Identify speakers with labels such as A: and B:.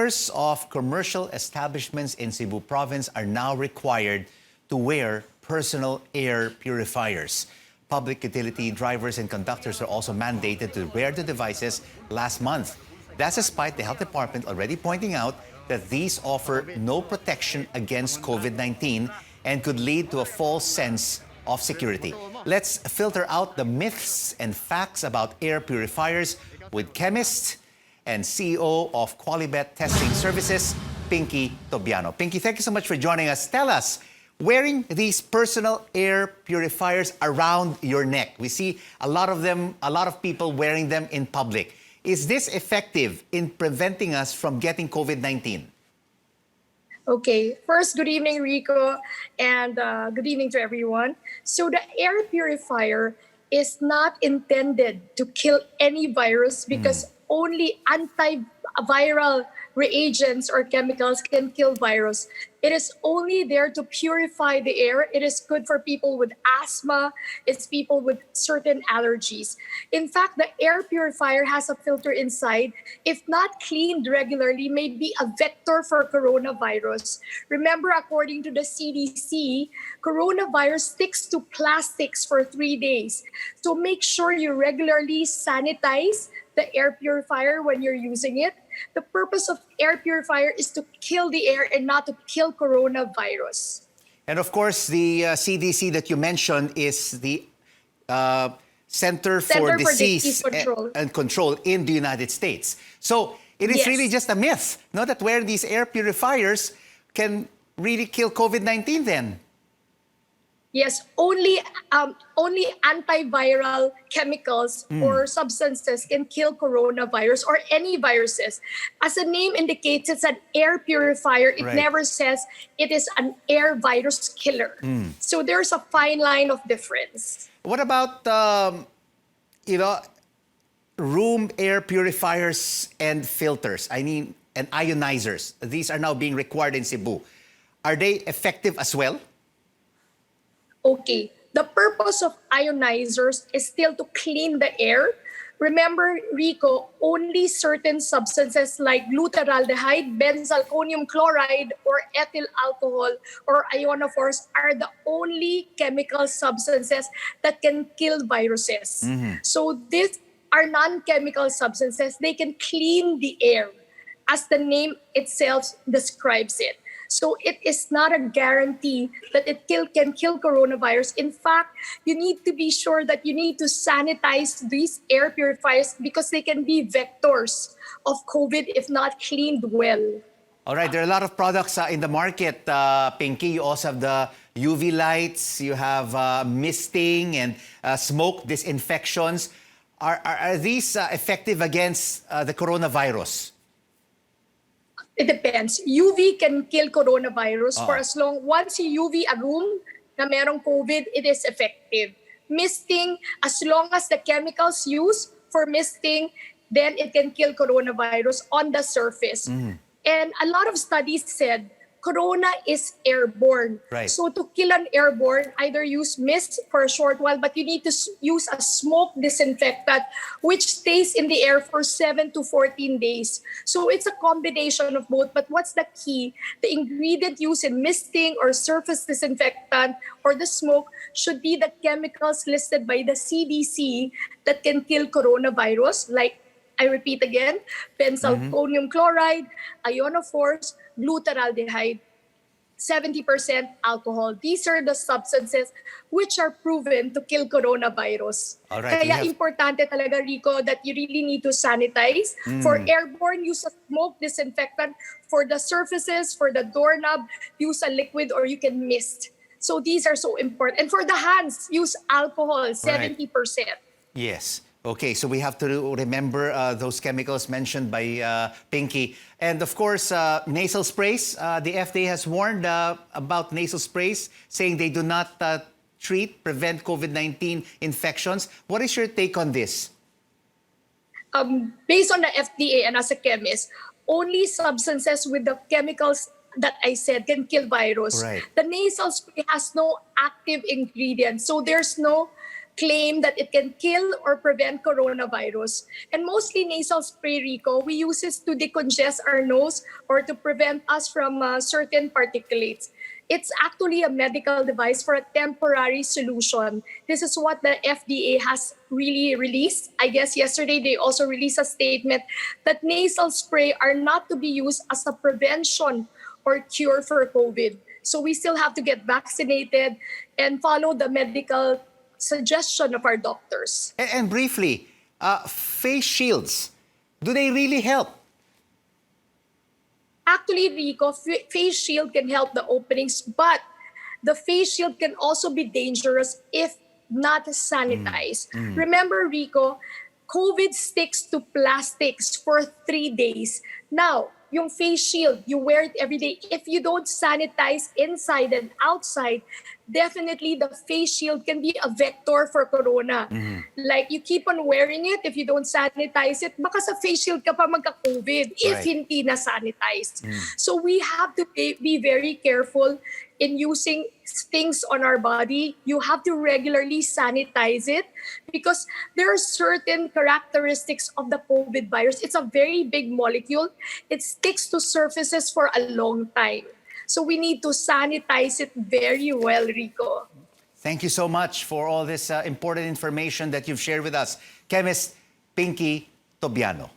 A: Owners of commercial establishments in Cebu province are now required to wear personal air purifiers. Public utility drivers and conductors are also mandated to wear the devices last month. That's despite the health department already pointing out that these offer no protection against COVID-19 and could lead to a false sense of security. Let's filter out the myths and facts about air purifiers with Chemist and CEO of Qualibet Testing Services, Pinky Tobiano. Pinky, thank you so much for joining us. Tell us, wearing these personal air purifiers around your neck, we see a lot of them, a lot of people wearing them in public. Is this effective in preventing us from getting COVID-19?
B: Okay, first, good evening, Rico, and good evening to everyone. So the air purifier is not intended to kill any virus because only antiviral reagents or chemicals can kill virus. It is only there to purify the air. It is good for people with asthma. It's people with certain allergies. In fact, the air purifier has a filter inside. If not cleaned regularly, may be a vector for coronavirus. Remember, according to the CDC, coronavirus sticks to plastics for 3 days. So make sure you regularly sanitize the air purifier when you're using it. The purpose of air purifier is to kill the air and not to kill coronavirus.
A: And of course, the CDC that you mentioned is the Center for Disease and Control in the United States. So it is really just a myth, no, that wearing these air purifiers can really kill COVID-19 then.
B: Yes, only antiviral chemicals or substances can kill coronavirus or any viruses. As the name indicates, it's an air purifier. It never says it is an air virus killer. So there's a fine line of difference.
A: What about, room air purifiers and filters? I mean, and ionizers. These are now being required in Cebu. Are they effective as well?
B: Okay, the purpose of ionizers is still to clean the air. Remember, Rico, only certain substances like glutaraldehyde, benzalkonium chloride, or ethyl alcohol or ionophores are the only chemical substances that can kill viruses. So these are non-chemical substances. They can clean the air, as the name itself describes it. So it is not a guarantee that it can kill coronavirus. In fact, you need to be sure that you need to sanitize these air purifiers because they can be vectors of COVID if not cleaned well.
A: All right, there are a lot of products in the market, Pinky. You also have the UV lights, you have misting and smoke disinfections. Are these effective against the coronavirus?
B: It depends. UV can kill coronavirus for as long, once you UV a room na merong COVID, it is effective. Misting, as long as the chemicals used for misting, then it can kill coronavirus on the surface. And a lot of studies said corona is airborne. So to kill an airborne, either use mist for a short while, but you need to use a smoke disinfectant, which stays in the air for 7 to 14 days. So it's a combination of both. But what's the key? The ingredient used in misting or surface disinfectant or the smoke should be the chemicals listed by the CDC that can kill coronavirus, like, I repeat again, benzalkonium chloride, ionophores, glutaraldehyde, 70% alcohol. These are the substances which are proven to kill coronavirus. Kaya importante talaga, Rico, that you really need to sanitize. For airborne, use a smoke disinfectant. For the surfaces, for the doorknob, use a liquid or you can mist. So these are so important. And for the hands, use alcohol, 70%.
A: Yes. Okay, so we have to remember those chemicals mentioned by Pinky. And of course, nasal sprays. The FDA has warned about nasal sprays, saying they do not prevent COVID-19 infections. What is your take on this?
B: Based on the FDA and as a chemist, only substances with the chemicals that I said can kill virus. The nasal spray has no active ingredient, so there's no claim that it can kill or prevent coronavirus. And mostly nasal spray, Rico, we use this to decongest our nose or to prevent us from certain particulates. It's actually a medical device for a temporary solution. This is what the FDA has really released. I guess yesterday they also released a statement that nasal spray are not to be used as a prevention or cure for COVID. So we still have to get vaccinated and follow the medical suggestion of our doctors.
A: And briefly, face shields, do they really help?
B: Actually, Rico, face shield can help the openings, but the face shield can also be dangerous if not sanitized. Remember, Rico, COVID sticks to plastics for 3 days. Now, yung face shield, you wear it every day. If you don't sanitize inside and outside, definitely the face shield can be a vector for corona. Like you keep on wearing it, if you don't sanitize it, baka sa face shield ka pa magka-COVID if hindi na sanitized. So we have to be very careful in using things on our body. You have to regularly sanitize it because there are certain characteristics of the COVID virus. It's a very big molecule. It sticks to surfaces for a long time. So we need to sanitize it very well, Rico.
A: Thank you so much for all this important information that you've shared with us. Chemist Pinky Tobiano.